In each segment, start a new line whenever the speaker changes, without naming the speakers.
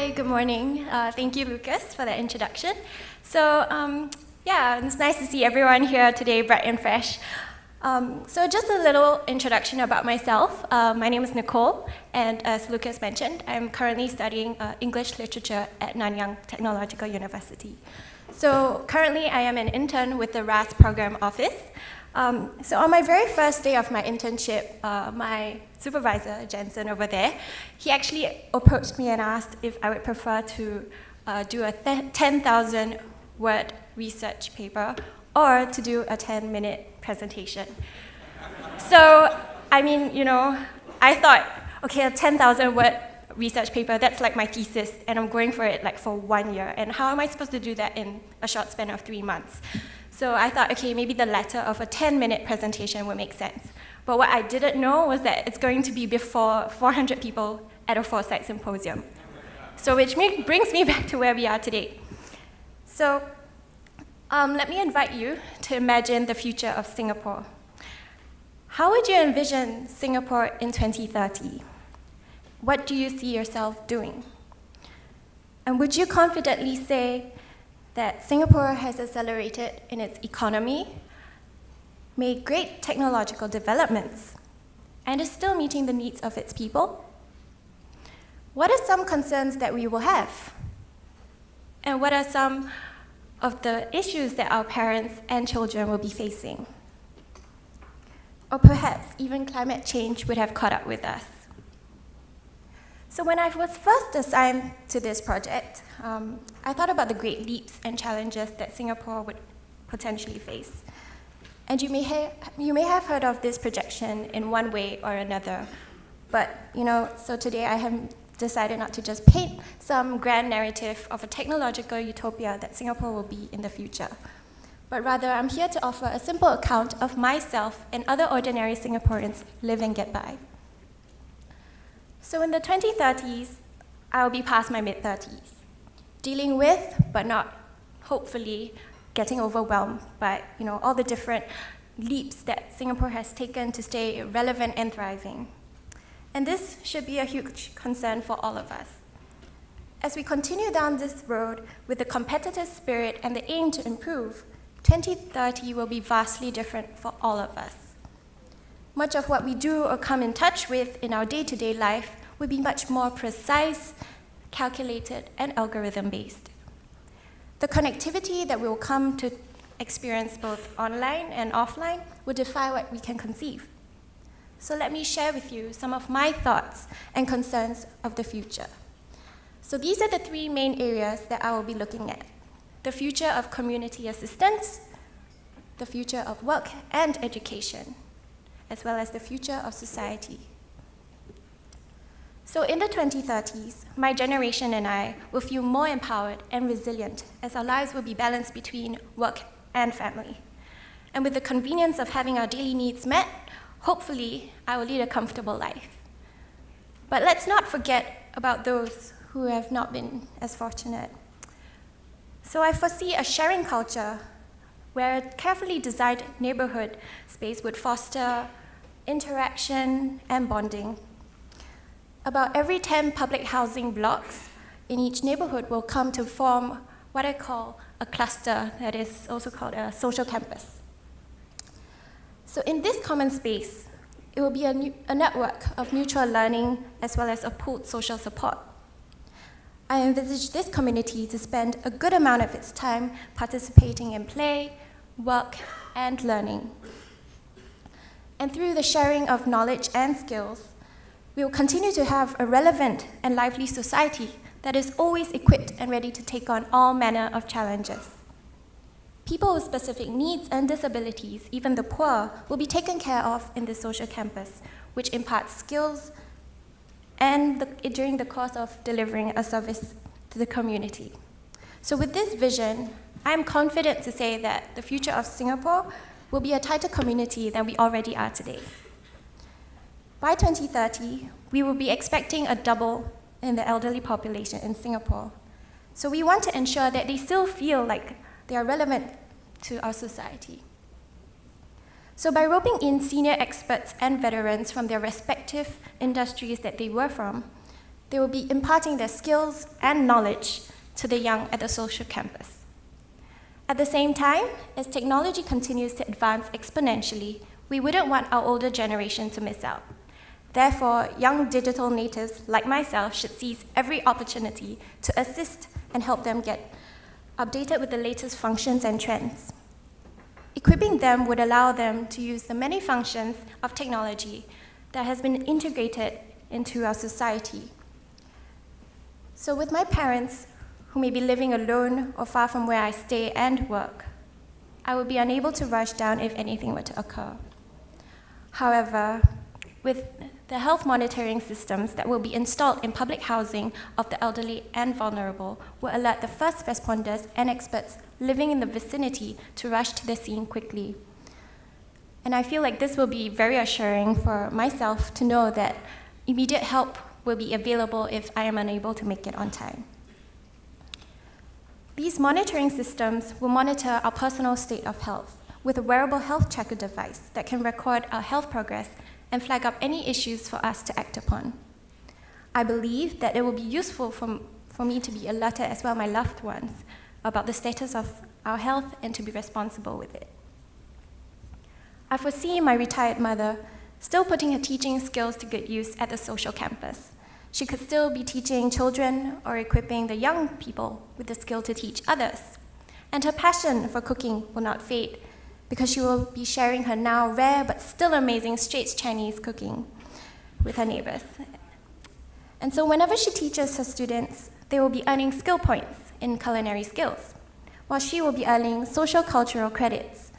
Hi, good morning. Thank you, Lucas, for that introduction. So, yeah, it's nice to see everyone here today, bright and fresh. So just a little introduction about myself. My name is Nicole, and as Lucas mentioned, I'm currently studying English literature at Nanyang Technological University. So currently, I am an intern with the RAHS program office. So on my very first day of my internship, my supervisor, Jensen over there, he actually approached me and asked if I would prefer to do a 10,000 word research paper or to do a 10-minute presentation. So, I mean, I thought, okay, a 10,000 word research paper, that's like my thesis, and I'm going for it like for 1 year. And how am I supposed to do that in a short span of 3 months? So I thought, okay, maybe the latter of a 10-minute presentation would make sense. But what I didn't know was that it's going to be before 400 people at a 4-site symposium. So which brings me back to where we are today. So let me invite you to imagine the future of Singapore. How would you envision Singapore in 2030? What do you see yourself doing? And would you confidently say that Singapore has accelerated in its economy, made great technological developments, and is still meeting the needs of its people? What are some concerns that we will have? And what are some of the issues that our parents and children will be facing? Or perhaps even climate change would have caught up with us. So when I was first assigned to this project, I thought about the great leaps and challenges that Singapore would potentially face. And you may have heard of this projection in one way or another, but so today I have decided not to just paint some grand narrative of a technological utopia that Singapore will be in the future, but rather I'm here to offer a simple account of myself and other ordinary Singaporeans live and get by. So in the 2030s, I'll be past my mid-30s, dealing with, but not hopefully getting overwhelmed by all the different leaps that Singapore has taken to stay relevant and thriving. And this should be a huge concern for all of us. As we continue down this road with the competitive spirit and the aim to improve, 2030 will be vastly different for all of us. Much of what we do or come in touch with in our day-to-day life will be much more precise, calculated, and algorithm-based. The connectivity that we will come to experience both online and offline will defy what we can conceive. So let me share with you some of my thoughts and concerns of the future. So these are the 3 main areas that I will be looking at: the future of community assistance, the future of work and education, as well as the future of society. So in the 2030s, my generation and I will feel more empowered and resilient as our lives will be balanced between work and family. And with the convenience of having our daily needs met, hopefully, I will lead a comfortable life. But let's not forget about those who have not been as fortunate. So I foresee a sharing culture where a carefully designed neighborhood space would foster interaction and bonding. About every 10 public housing blocks in each neighborhood will come to form what I call a cluster, that is also called a social campus. So in this common space, it will be a network of mutual learning as well as a pooled social support. I envisage this community to spend a good amount of its time participating in play, work, and learning. And through the sharing of knowledge and skills, we will continue to have a relevant and lively society that is always equipped and ready to take on all manner of challenges. People with specific needs and disabilities, even the poor, will be taken care of in this social campus, which imparts skills and during the course of delivering a service to the community. So with this vision, I'm confident to say that the future of Singapore will be a tighter community than we already are today. By 2030, we will be expecting a double in the elderly population in Singapore. So we want to ensure that they still feel like they are relevant to our society. So by roping in senior experts and veterans from their respective industries that they were from, They will be imparting their skills and knowledge to the young at the social campus. At the same time, as technology continues to advance exponentially, we wouldn't want our older generation to miss out. Therefore, young digital natives like myself should seize every opportunity to assist and help them get updated with the latest functions and trends. Equipping them would allow them to use the many functions of technology that has been integrated into our society. So with my parents, who may be living alone or far from where I stay and work, I would be unable to rush down if anything were to occur. However, with the health monitoring systems that will be installed in public housing of the elderly and vulnerable will alert the first responders and experts living in the vicinity to rush to the scene quickly. And I feel like this will be very assuring for myself to know that immediate help will be available if I am unable to make it on time. These monitoring systems will monitor our personal state of health with a wearable health tracker device that can record our health progress and flag up any issues for us to act upon. I believe that it will be useful for me to be alerted as well as my loved ones about the status of our health and to be responsible with it. I foresee my retired mother still putting her teaching skills to good use at the social campus. She could still be teaching children or equipping the young people with the skill to teach others. And her passion for cooking will not fade because she will be sharing her now rare but still amazing Straits Chinese cooking with her neighbors. And so whenever she teaches her students, they will be earning skill points in culinary skills, while she will be earning social cultural credits.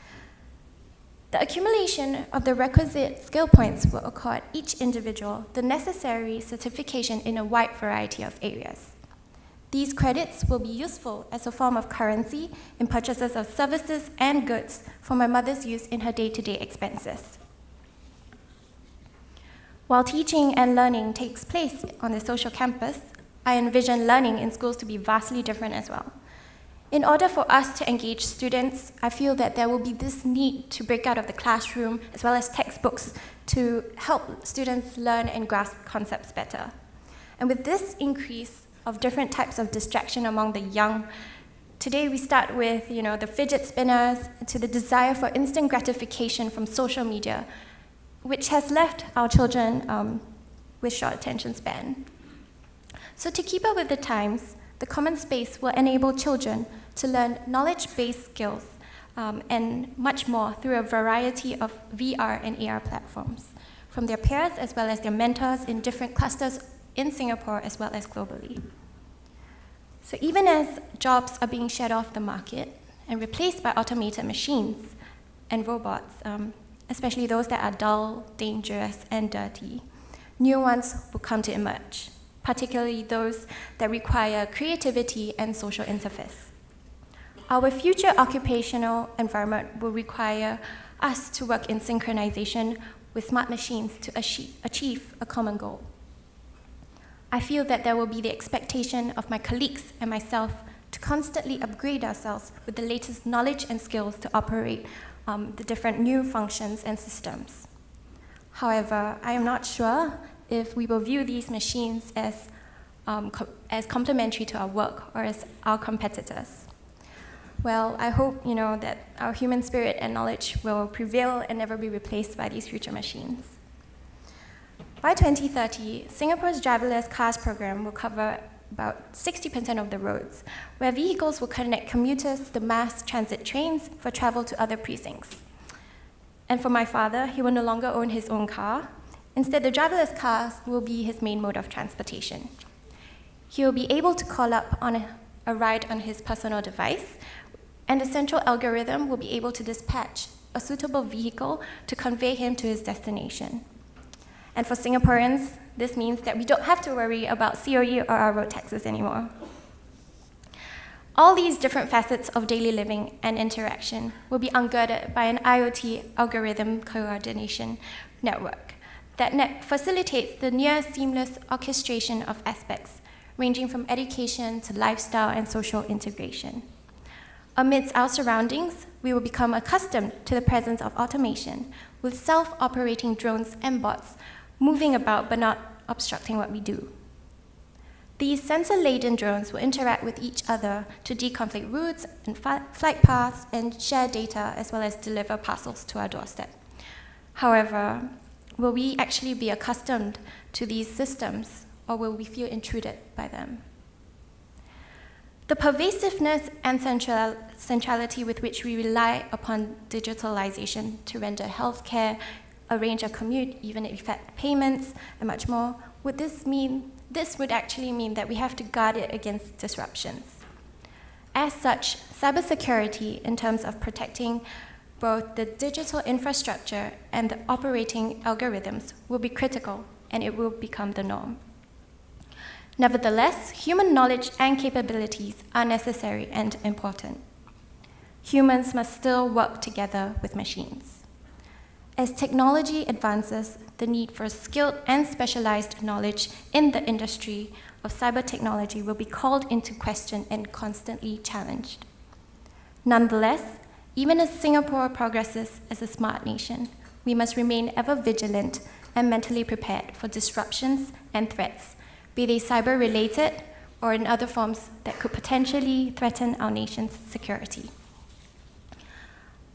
The accumulation of the requisite skill points will accord each individual the necessary certification in a wide variety of areas. These credits will be useful as a form of currency in purchases of services and goods for my mother's use in her day-to-day expenses. While teaching and learning takes place on the social campus, I envision learning in schools to be vastly different as well. In order for us to engage students, I feel that there will be this need to break out of the classroom as well as textbooks to help students learn and grasp concepts better. And with this increase of different types of distraction among the young, today we start with the fidget spinners to the desire for instant gratification from social media, which has left our children with short attention span. So to keep up with the times, the common space will enable children to learn knowledge-based skills and much more through a variety of VR and AR platforms from their peers as well as their mentors in different clusters in Singapore as well as globally. So even as jobs are being shed off the market and replaced by automated machines and robots, especially those that are dull, dangerous, and dirty, new ones will come to emerge, particularly those that require creativity and social interface. Our future occupational environment will require us to work in synchronization with smart machines to achieve a common goal. I feel that there will be the expectation of my colleagues and myself to constantly upgrade ourselves with the latest knowledge and skills to operate the different new functions and systems. However, I am not sure if we will view these machines as complementary to our work or as our competitors. Well, I hope that our human spirit and knowledge will prevail and never be replaced by these future machines. By 2030, Singapore's driverless cars program will cover about 60% of the roads, where vehicles will connect commuters to the mass transit trains for travel to other precincts. And for my father, he will no longer own his own car. Instead, the driverless cars will be his main mode of transportation. He will be able to call up on a ride on his personal device, and the central algorithm will be able to dispatch a suitable vehicle to convey him to his destination. And for Singaporeans, this means that we don't have to worry about COE or our road taxes anymore. All these different facets of daily living and interaction will be ungirded by an IoT algorithm coordination network that facilitates the near seamless orchestration of aspects, ranging from education to lifestyle and social integration. Amidst our surroundings, we will become accustomed to the presence of automation, with self-operating drones and bots moving about but not obstructing what we do. These sensor-laden drones will interact with each other to deconflict routes and flight paths and share data as well as deliver parcels to our doorstep. However, will we actually be accustomed to these systems, or will we feel intruded by them? The pervasiveness and centrality with which we rely upon digitalization to render healthcare, arrange a commute, even effect payments, and much more, this would actually mean that we have to guard it against disruptions. As such, cybersecurity, in terms of protecting both the digital infrastructure and the operating algorithms, will be critical, and it will become the norm. Nevertheless, human knowledge and capabilities are necessary and important. Humans must still work together with machines. As technology advances, the need for skilled and specialized knowledge in the industry of cyber technology will be called into question and constantly challenged. Nonetheless, even as Singapore progresses as a smart nation, we must remain ever vigilant and mentally prepared for disruptions and threats, be they cyber-related or in other forms that could potentially threaten our nation's security.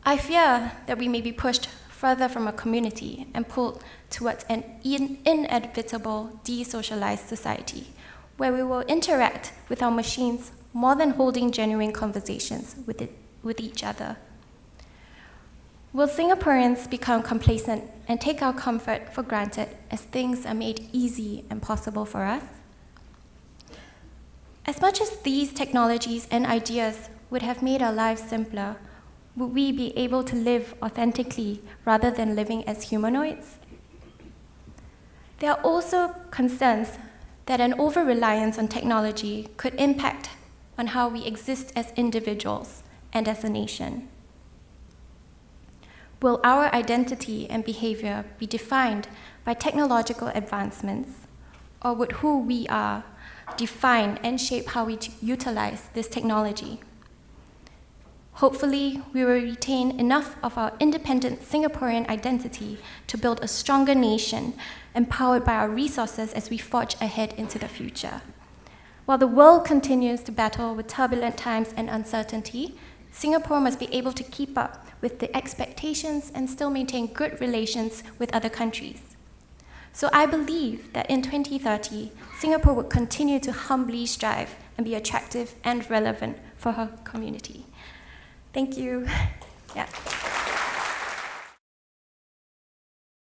I fear that we may be pushed further from a community and pulled towards an inevitable desocialized society, where we will interact with our machines more than holding genuine conversations with each other. Will Singaporeans become complacent and take our comfort for granted as things are made easy and possible for us? As much as these technologies and ideas would have made our lives simpler, would we be able to live authentically rather than living as humanoids? There are also concerns that an over-reliance on technology could impact on how we exist as individuals and as a nation. Will our identity and behavior be defined by technological advancements, or would who we are define and shape how we utilize this technology? Hopefully, we will retain enough of our independent Singaporean identity to build a stronger nation, empowered by our resources as we forge ahead into the future. While the world continues to battle with turbulent times and uncertainty, Singapore must be able to keep up with the expectations and still maintain good relations with other countries. So I believe that in 2030, Singapore will continue to humbly strive and be attractive and relevant for her community. Thank you. Yeah.